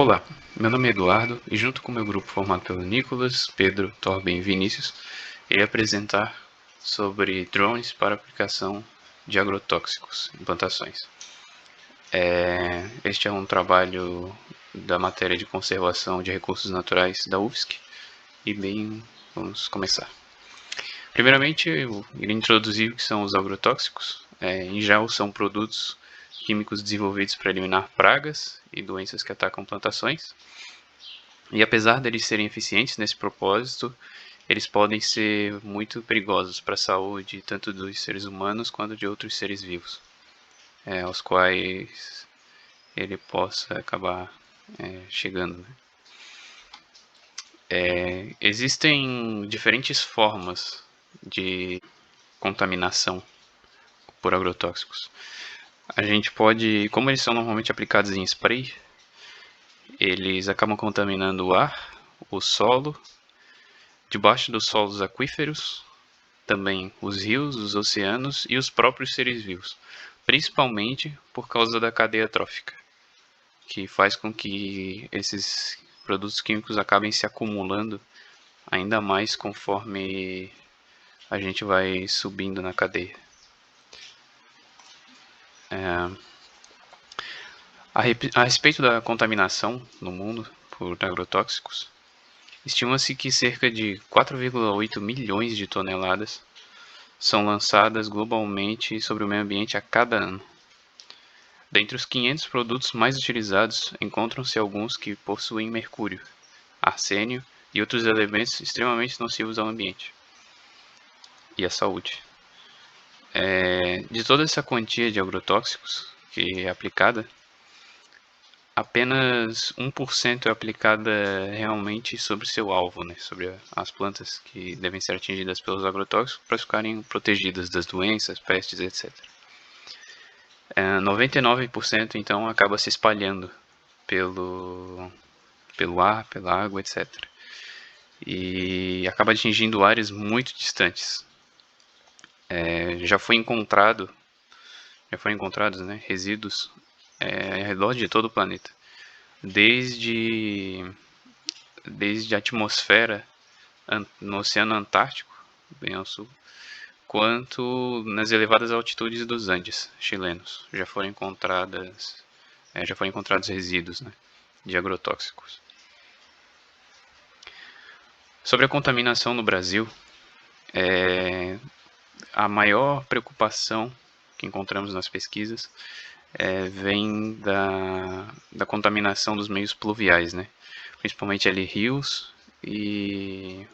Olá, meu nome é Eduardo e junto com meu grupo formado pelo Nicolas, Pedro, Torben e Vinícius, irei apresentar sobre drones para aplicação de agrotóxicos em plantações. Este é um trabalho da matéria de conservação de recursos naturais da UFSC e bem, vamos começar. Primeiramente, eu irei introduzir o que são os agrotóxicos. Em geral, são produtos químicos desenvolvidos para eliminar pragas e doenças que atacam plantações. E apesar deles serem eficientes nesse propósito, eles podem ser muito perigosos para a saúde tanto dos seres humanos quanto de outros seres vivos, aos quais ele possa acabar chegando. Né? Existem diferentes formas de contaminação por agrotóxicos. A gente pode, como eles são normalmente aplicados em spray, eles acabam contaminando o ar, o solo, debaixo dos solos aquíferos, também os rios, os oceanos e os próprios seres vivos, principalmente por causa da cadeia trófica, que faz com que esses produtos químicos acabem se acumulando ainda mais conforme a gente vai subindo na cadeia. A respeito da contaminação no mundo por agrotóxicos, estima-se que cerca de 4,8 milhões de toneladas são lançadas globalmente sobre o meio ambiente a cada ano. Dentre os 500 produtos mais utilizados, encontram-se alguns que possuem mercúrio, arsênio e outros elementos extremamente nocivos ao ambiente e à saúde. De toda essa quantia de agrotóxicos que é aplicada, apenas 1% é aplicada realmente sobre seu alvo, né? Sobre as plantas que devem ser atingidas pelos agrotóxicos para ficarem protegidas das doenças, pestes, etc. 99% então acaba se espalhando pelo ar, pela água, etc. E acaba atingindo áreas muito distantes. Já foram encontrados, né, resíduos ao redor de todo o planeta, desde a atmosfera no Oceano Antártico, bem ao sul, quanto nas elevadas altitudes dos Andes chilenos. Já foram encontrados resíduos, né, de agrotóxicos. Sobre a contaminação no Brasil, a maior preocupação que encontramos nas pesquisas vem da contaminação dos meios pluviais, né? Principalmente ali rios e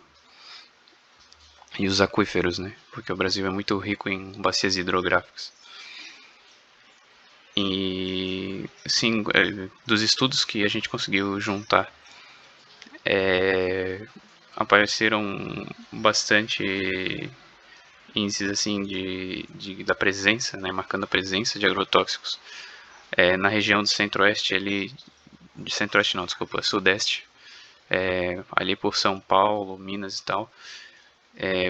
os aquíferos, né? Porque o Brasil é muito rico em bacias hidrográficas. E, sim, dos estudos que a gente conseguiu juntar, apareceram bastante índices assim da presença, né, marcando a presença de agrotóxicos na região do centro-oeste, sudeste, ali por São Paulo, Minas e tal,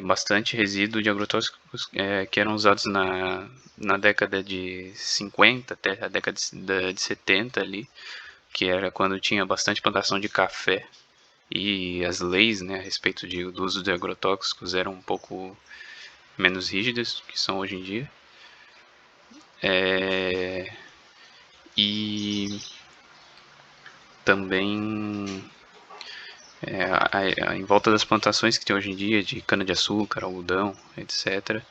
bastante resíduo de agrotóxicos que eram usados na década de 50 até a década de 70 ali, que era quando tinha bastante plantação de café e as leis, né, a respeito do uso de agrotóxicos eram um pouco menos rígidas do que são hoje em dia. E também em volta das plantações que tem hoje em dia de cana-de-açúcar, algodão, etc.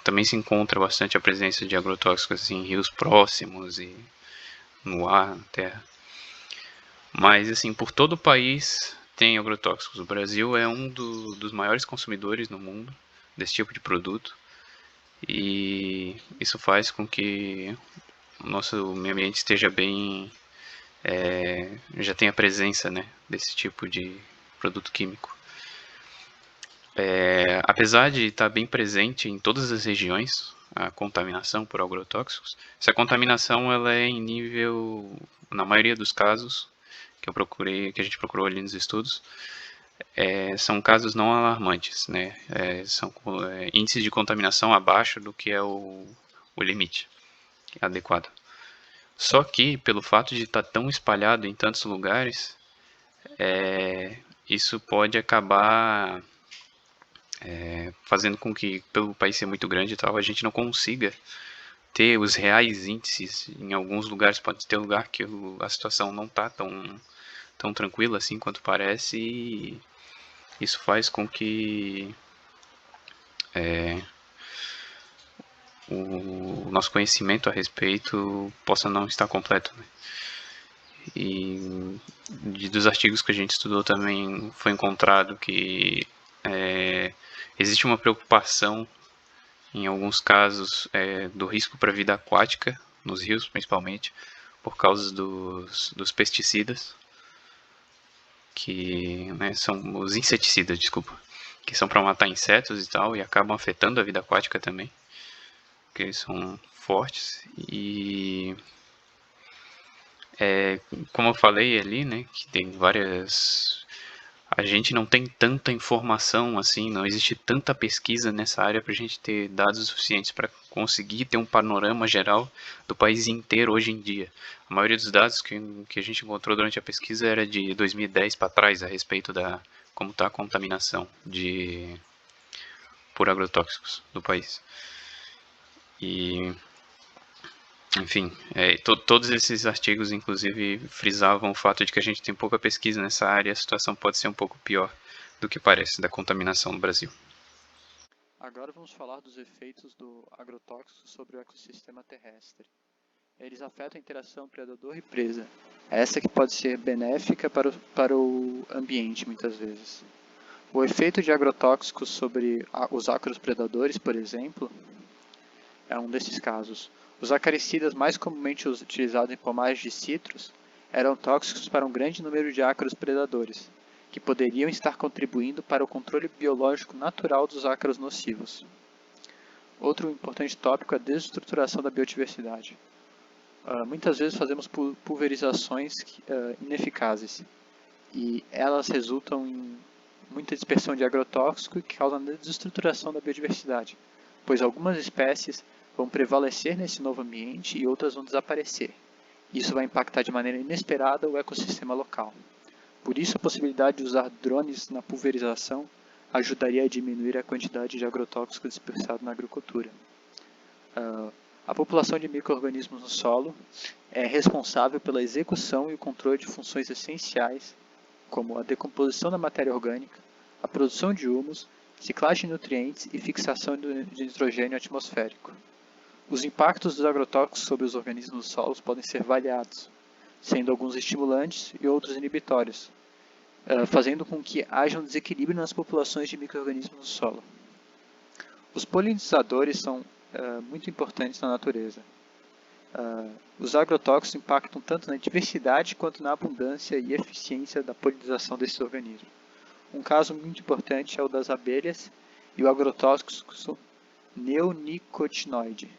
Também se encontra bastante a presença de agrotóxicos assim, em rios próximos e no ar, na terra. Mas assim, por todo o país tem agrotóxicos. O Brasil é um dos maiores consumidores no mundo desse tipo de produto. E isso faz com que o nosso meio ambiente esteja bem, já tenha presença, né, desse tipo de produto químico. Apesar de estar bem presente em todas as regiões, a contaminação por agrotóxicos, essa contaminação ela é em nível, na maioria dos casos que a gente procurou ali nos estudos, são casos não alarmantes, né? São índices de contaminação abaixo do que é o limite adequado. Só que, pelo fato de estar tão espalhado em tantos lugares, isso pode acabar fazendo com que, pelo país ser muito grande e tal, a gente não consiga ter os reais índices. Em alguns lugares pode ter lugar que a situação não está tão tranquila assim quanto parece, e isso faz com que o nosso conhecimento a respeito possa não estar completo, né? E dos artigos que a gente estudou também foi encontrado que existe uma preocupação, em alguns casos, do risco para a vida aquática, nos rios principalmente, por causa dos pesticidas, que são os inseticidas, desculpa, que são para matar insetos e tal, e acabam afetando a vida aquática também, porque eles são fortes. E como eu falei ali, né, que tem várias. A gente não tem tanta informação assim, não existe tanta pesquisa nessa área para a gente ter dados suficientes para conseguir ter um panorama geral do país inteiro hoje em dia. A maioria dos dados que a gente encontrou durante a pesquisa era de 2010 para trás, a respeito da como está a contaminação por agrotóxicos do país. E enfim, todos esses artigos, inclusive, frisavam o fato de que a gente tem pouca pesquisa nessa área e a situação pode ser um pouco pior do que parece da contaminação no Brasil. Agora vamos falar dos efeitos do agrotóxico sobre o ecossistema terrestre. Eles afetam a interação predador e presa, essa que pode ser benéfica para o ambiente muitas vezes. O efeito de agrotóxicos sobre os acropredadores, por exemplo, é um desses casos. Os acaricidas mais comumente utilizados em pomagens de citros eram tóxicos para um grande número de ácaros predadores, que poderiam estar contribuindo para o controle biológico natural dos ácaros nocivos. Outro importante tópico é a desestruturação da biodiversidade. Muitas vezes fazemos pulverizações ineficazes e elas resultam em muita dispersão de agrotóxico que causam a desestruturação da biodiversidade, pois algumas espécies vão prevalecer nesse novo ambiente e outras vão desaparecer. Isso vai impactar de maneira inesperada o ecossistema local. Por isso, a possibilidade de usar drones na pulverização ajudaria a diminuir a quantidade de agrotóxico dispersado na agricultura. A população de micro-organismos no solo é responsável pela execução e o controle de funções essenciais, como a decomposição da matéria orgânica, a produção de humus, ciclagem de nutrientes e fixação de nitrogênio atmosférico. Os impactos dos agrotóxicos sobre os organismos dos solos podem ser variados, sendo alguns estimulantes e outros inibitórios, fazendo com que haja um desequilíbrio nas populações de micro-organismos no solo. Os polinizadores são muito importantes na natureza. Os agrotóxicos impactam tanto na diversidade quanto na abundância e eficiência da polinização desses organismos. Um caso muito importante é o das abelhas e o agrotóxico neonicotinoide.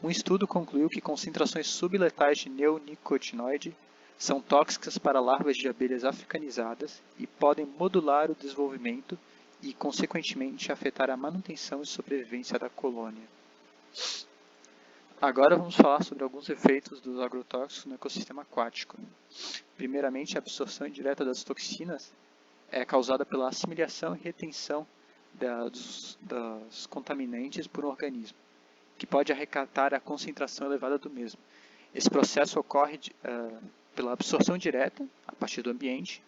Um estudo concluiu que concentrações subletais de neonicotinoide são tóxicas para larvas de abelhas africanizadas e podem modular o desenvolvimento e, consequentemente, afetar a manutenção e sobrevivência da colônia. Agora vamos falar sobre alguns efeitos dos agrotóxicos no ecossistema aquático. Primeiramente, a absorção indireta das toxinas é causada pela assimilação e retenção dos contaminantes por um organismo, que pode acarretar a concentração elevada do mesmo. Esse processo ocorre pela absorção direta, a partir do ambiente,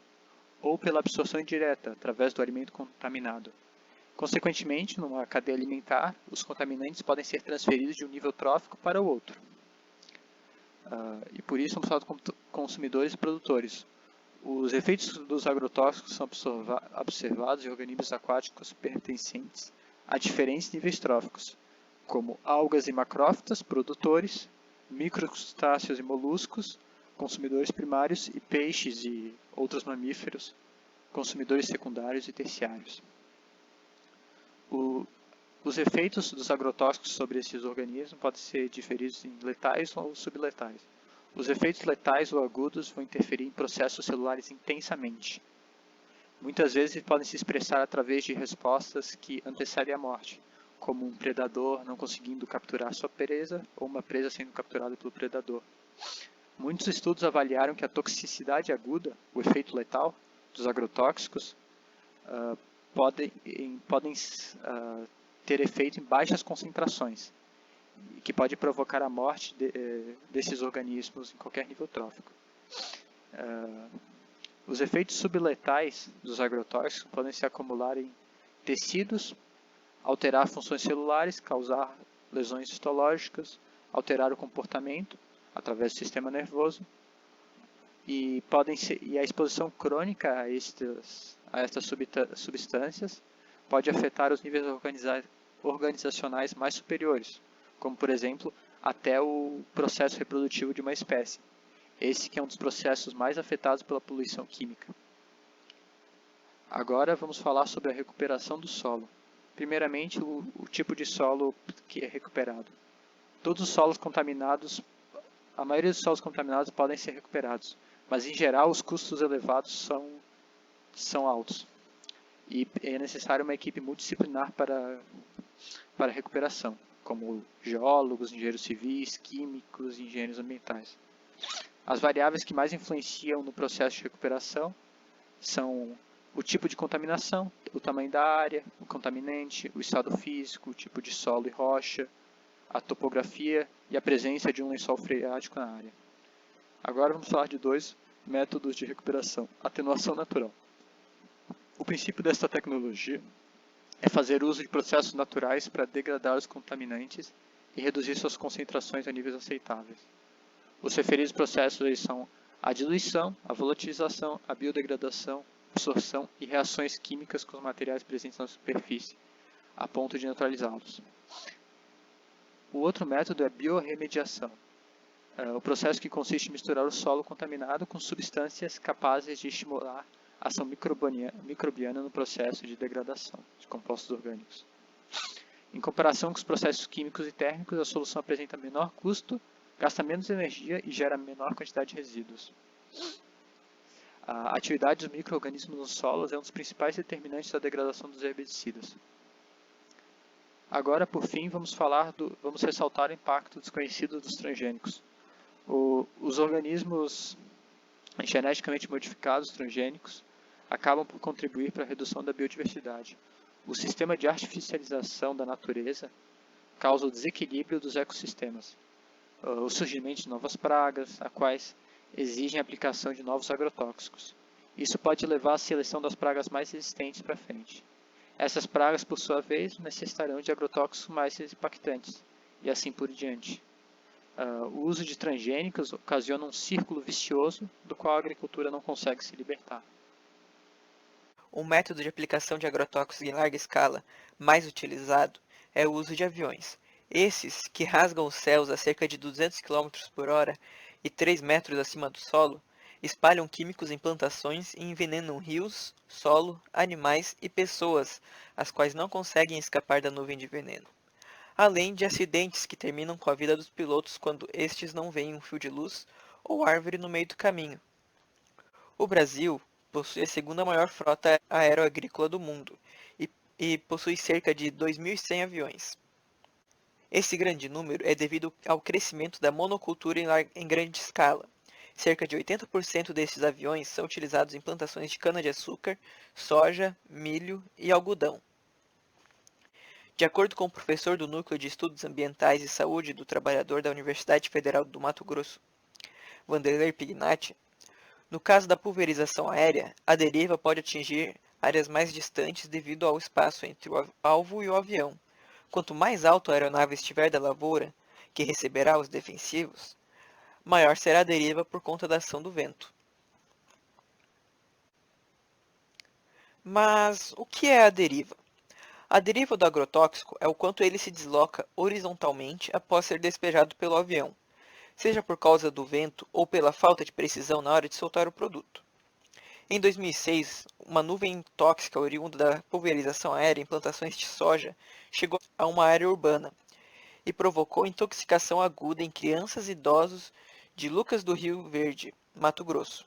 ou pela absorção indireta, através do alimento contaminado. Consequentemente, numa cadeia alimentar, os contaminantes podem ser transferidos de um nível trófico para o outro. E por isso somos falados como consumidores e produtores. Os efeitos dos agrotóxicos são observados em organismos aquáticos pertencentes a diferentes níveis tróficos, como algas e macrófitas, produtores, microcrustáceos e moluscos, consumidores primários, e peixes e outros mamíferos, consumidores secundários e terciários. Os efeitos dos agrotóxicos sobre esses organismos podem ser diferidos em letais ou subletais. Os efeitos letais ou agudos vão interferir em processos celulares intensamente. Muitas vezes podem se expressar através de respostas que antecedem a morte, como um predador não conseguindo capturar sua presa ou uma presa sendo capturada pelo predador. Muitos estudos avaliaram que a toxicidade aguda, o efeito letal dos agrotóxicos, podem ter efeito em baixas concentrações, que pode provocar a morte desses organismos em qualquer nível trófico. Os efeitos subletais dos agrotóxicos podem se acumular em tecidos, alterar funções celulares, causar lesões histológicas, alterar o comportamento através do sistema nervoso, e a exposição crônica a estas substâncias pode afetar os níveis organizacionais mais superiores, como, por exemplo, até o processo reprodutivo de uma espécie. Esse que é um dos processos mais afetados pela poluição química. Agora vamos falar sobre a recuperação do solo. Primeiramente, o tipo de solo que é recuperado. Todos os solos contaminados, a maioria dos solos contaminados podem ser recuperados, mas em geral os custos elevados são altos. E é necessário uma equipe multidisciplinar para a recuperação, como geólogos, engenheiros civis, químicos e engenheiros ambientais. As variáveis que mais influenciam no processo de recuperação são o tipo de contaminação, o tamanho da área, o contaminante, o estado físico, o tipo de solo e rocha, a topografia e a presença de um lençol freático na área. Agora vamos falar de 2 métodos de recuperação. Atenuação natural. O princípio desta tecnologia é fazer uso de processos naturais para degradar os contaminantes e reduzir suas concentrações a níveis aceitáveis. Os referidos processos são a diluição, a volatilização, a biodegradação, absorção e reações químicas com os materiais presentes na superfície, a ponto de neutralizá-los. O outro método é a biorremediação, o processo que consiste em misturar o solo contaminado com substâncias capazes de estimular a ação microbiana no processo de degradação de compostos orgânicos. Em comparação com os processos químicos e térmicos, a solução apresenta menor custo, gasta menos energia e gera menor quantidade de resíduos. A atividade dos micro-organismos nos solos é um dos principais determinantes da degradação dos herbicidas. Agora, por fim, vamos ressaltar o impacto desconhecido dos transgênicos. Os organismos geneticamente modificados transgênicos acabam por contribuir para a redução da biodiversidade. O sistema de artificialização da natureza causa o desequilíbrio dos ecossistemas, o surgimento de novas pragas, as quais exigem a aplicação de novos agrotóxicos. Isso pode levar à seleção das pragas mais resistentes para frente. Essas pragas, por sua vez, necessitarão de agrotóxicos mais impactantes, e assim por diante. O uso de transgênicos ocasiona um círculo vicioso do qual a agricultura não consegue se libertar. Um método de aplicação de agrotóxicos em larga escala mais utilizado é o uso de aviões. Esses, que rasgam os céus a cerca de 200 km por hora e 3 metros acima do solo, espalham químicos em plantações e envenenam rios, solo, animais e pessoas, as quais não conseguem escapar da nuvem de veneno. Além de acidentes que terminam com a vida dos pilotos quando estes não veem um fio de luz ou árvore no meio do caminho. O Brasil possui a segunda maior frota aeroagrícola do mundo e possui cerca de 2.100 aviões. Esse grande número é devido ao crescimento da monocultura em grande escala. Cerca de 80% desses aviões são utilizados em plantações de cana-de-açúcar, soja, milho e algodão. De acordo com o professor do Núcleo de Estudos Ambientais e Saúde do Trabalhador da Universidade Federal do Mato Grosso, Wanderlei Pignatti, no caso da pulverização aérea, a deriva pode atingir áreas mais distantes devido ao espaço entre o alvo e o avião. Quanto mais alto a aeronave estiver da lavoura, que receberá os defensivos, maior será a deriva por conta da ação do vento. Mas o que é a deriva? A deriva do agrotóxico é o quanto ele se desloca horizontalmente após ser despejado pelo avião, seja por causa do vento ou pela falta de precisão na hora de soltar o produto. Em 2006, uma nuvem tóxica oriunda da pulverização aérea em plantações de soja chegou a uma área urbana e provocou intoxicação aguda em crianças e idosos de Lucas do Rio Verde, Mato Grosso.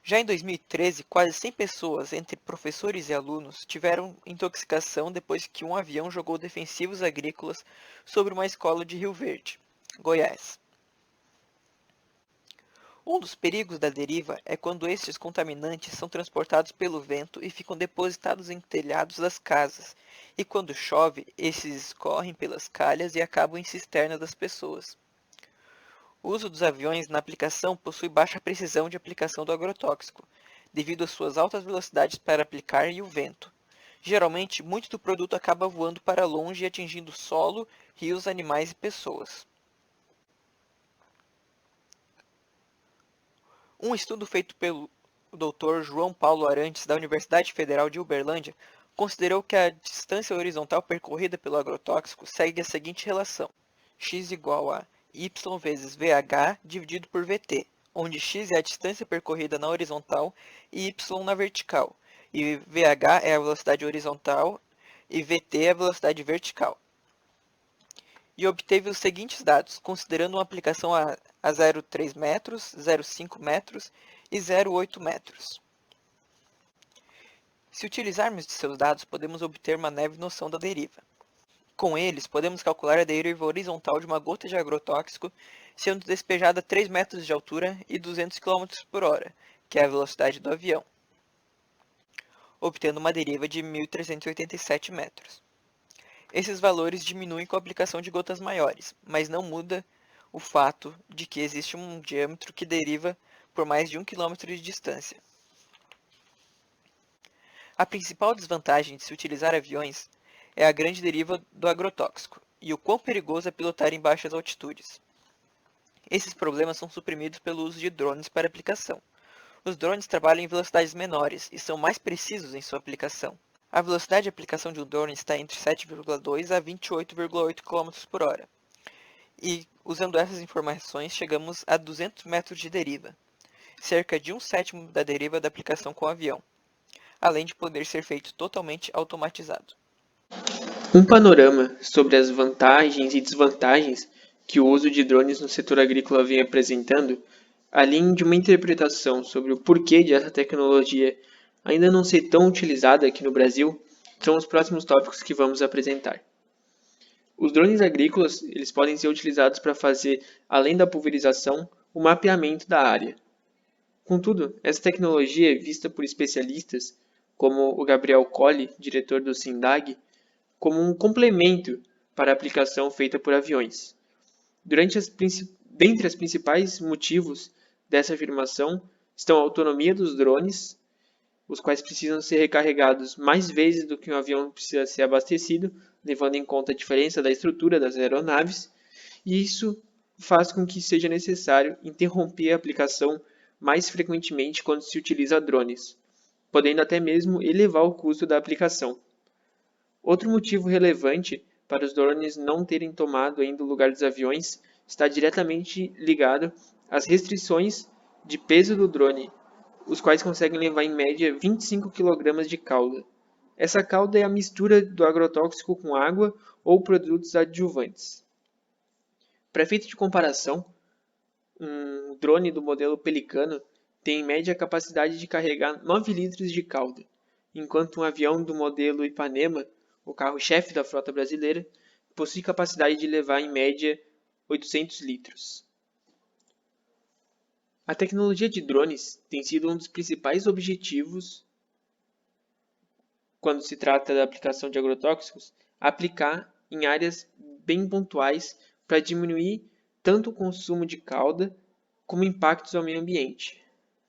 Já em 2013, quase 100 pessoas, entre professores e alunos, tiveram intoxicação depois que um avião jogou defensivos agrícolas sobre uma escola de Rio Verde, Goiás. Um dos perigos da deriva é quando estes contaminantes são transportados pelo vento e ficam depositados em telhados das casas, e quando chove, esses escorrem pelas calhas e acabam em cisternas das pessoas. O uso dos aviões na aplicação possui baixa precisão de aplicação do agrotóxico, devido às suas altas velocidades para aplicar e o vento. Geralmente, muito do produto acaba voando para longe e atingindo solo, rios, animais e pessoas. Um estudo feito pelo Dr. João Paulo Arantes, da Universidade Federal de Uberlândia, considerou que a distância horizontal percorrida pelo agrotóxico segue a seguinte relação: x igual a y vezes VH dividido por VT, onde x é a distância percorrida na horizontal e y na vertical, e VH é a velocidade horizontal e VT é a velocidade vertical. E obteve os seguintes dados, considerando uma aplicação a 0,3 metros, 0,5 metros e 0,8 metros. Se utilizarmos de seus dados, podemos obter uma leve noção da deriva. Com eles, podemos calcular a deriva horizontal de uma gota de agrotóxico sendo despejada a 3 metros de altura e 200 km por hora, que é a velocidade do avião, obtendo uma deriva de 1.387 metros. Esses valores diminuem com a aplicação de gotas maiores, mas não muda o fato de que existe um diâmetro que deriva por mais de 1 km de distância. A principal desvantagem de se utilizar aviões é a grande deriva do agrotóxico e o quão perigoso é pilotar em baixas altitudes. Esses problemas são suprimidos pelo uso de drones para aplicação. Os drones trabalham em velocidades menores e são mais precisos em sua aplicação. A velocidade de aplicação de um drone está entre 7,2 a 28,8 km por hora. E, usando essas informações, chegamos a 200 metros de deriva, cerca de 1/7 da deriva da aplicação com o avião, além de poder ser feito totalmente automatizado. Um panorama sobre as vantagens e desvantagens que o uso de drones no setor agrícola vem apresentando, além de uma interpretação sobre o porquê de essa tecnologia ainda não ser tão utilizada aqui no Brasil, são os próximos tópicos que vamos apresentar. Os drones agrícolas eles podem ser utilizados para fazer, além da pulverização, o mapeamento da área. Contudo, essa tecnologia é vista por especialistas, como o Gabriel Colli, diretor do SINDAG, como um complemento para a aplicação feita por aviões. Dentre os principais motivos dessa afirmação estão a autonomia dos drones, os quais precisam ser recarregados mais vezes do que um avião precisa ser abastecido, levando em conta a diferença da estrutura das aeronaves, e isso faz com que seja necessário interromper a aplicação mais frequentemente quando se utiliza drones, podendo até mesmo elevar o custo da aplicação. Outro motivo relevante para os drones não terem tomado ainda o lugar dos aviões está diretamente ligado às restrições de peso do drone, os quais conseguem levar em média 25 kg de cauda. Essa cauda é a mistura do agrotóxico com água ou produtos adjuvantes. Para efeito de comparação, um drone do modelo Pelicano tem em média a capacidade de carregar 9 litros de cauda, enquanto um avião do modelo Ipanema, o carro-chefe da frota brasileira, possui capacidade de levar em média 800 litros. A tecnologia de drones tem sido um dos principais objetivos quando se trata da aplicação de agrotóxicos, aplicar em áreas bem pontuais para diminuir tanto o consumo de cauda como impactos ao meio ambiente.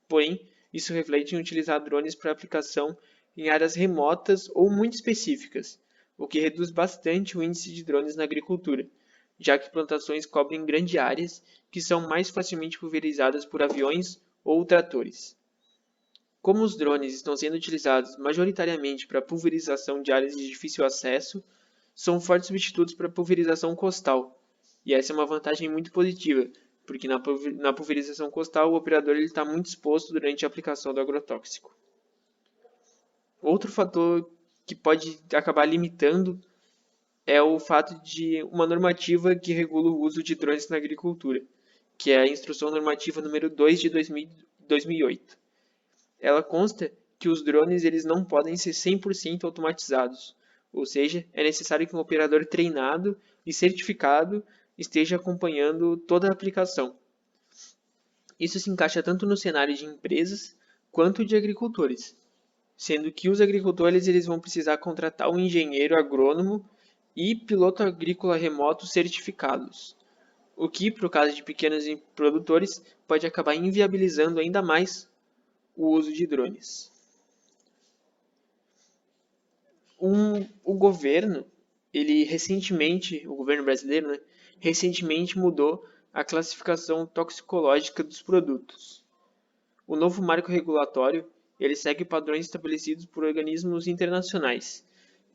Porém, isso reflete em utilizar drones para aplicação em áreas remotas ou muito específicas, o que reduz bastante o índice de drones na agricultura, já que plantações cobrem grandes áreas que são mais facilmente pulverizadas por aviões ou tratores. Como os drones estão sendo utilizados majoritariamente para pulverização de áreas de difícil acesso, são fortes substitutos para a pulverização costal, e essa é uma vantagem muito positiva, porque na pulverização costal o operador está muito exposto durante a aplicação do agrotóxico. Outro fator que pode acabar limitando é o fato de uma normativa que regula o uso de drones na agricultura, que é a Instrução Normativa número 2 de 2008. ela consta que os drones eles não podem ser 100% automatizados, ou seja, é necessário que um operador treinado e certificado esteja acompanhando toda a aplicação. Isso se encaixa tanto no cenário de empresas quanto de agricultores, sendo que os agricultores eles vão precisar contratar um engenheiro agrônomo e piloto agrícola remoto certificados, o que, para o caso de pequenos produtores, pode acabar inviabilizando ainda mais o uso de drones. O governo, o governo brasileiro, né, recentemente mudou a classificação toxicológica dos produtos. O novo marco regulatório ele segue padrões estabelecidos por organismos internacionais,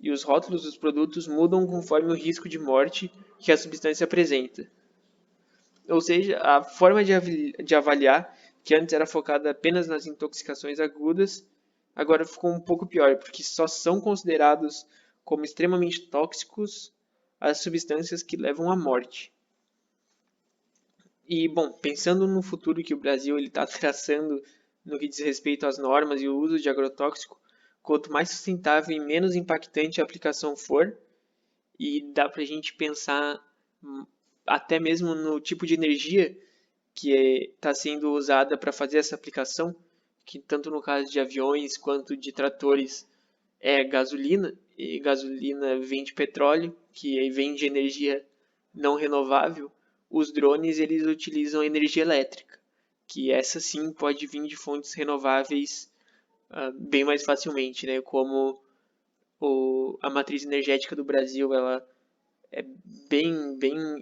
e os rótulos dos produtos mudam conforme o risco de morte que a substância apresenta. Ou seja, a forma de avaliar, que antes era focada apenas nas intoxicações agudas, agora ficou um pouco pior, porque só são considerados como extremamente tóxicos as substâncias que levam à morte. E, bom, pensando no futuro que o Brasil está traçando no que diz respeito às normas e o uso de agrotóxico, quanto mais sustentável e menos impactante a aplicação for, e dá para a gente pensar até mesmo no tipo de energia que está sendo usada para fazer essa aplicação, que tanto no caso de aviões quanto de tratores é gasolina, e gasolina vem de petróleo, que vem de energia não renovável. Os drones eles utilizam energia elétrica, que essa sim pode vir de fontes renováveis bem mais facilmente, né? Como a matriz energética do Brasil ela é bem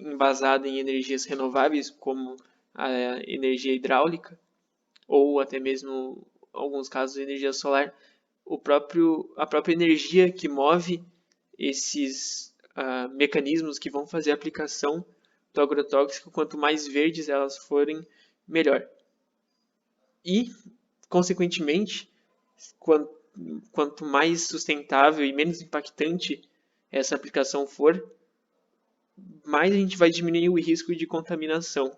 embasada em energias renováveis, como a energia hidráulica, ou até mesmo, em alguns casos, a energia solar. A própria energia que move esses mecanismos que vão fazer a aplicação do agrotóxico, quanto mais verdes elas forem, melhor. E, consequentemente, quanto mais sustentável e menos impactante essa aplicação for, mais a gente vai diminuir o risco de contaminação.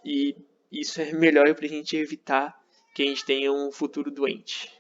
E isso é melhor para a gente evitar que a gente tenha um futuro doente.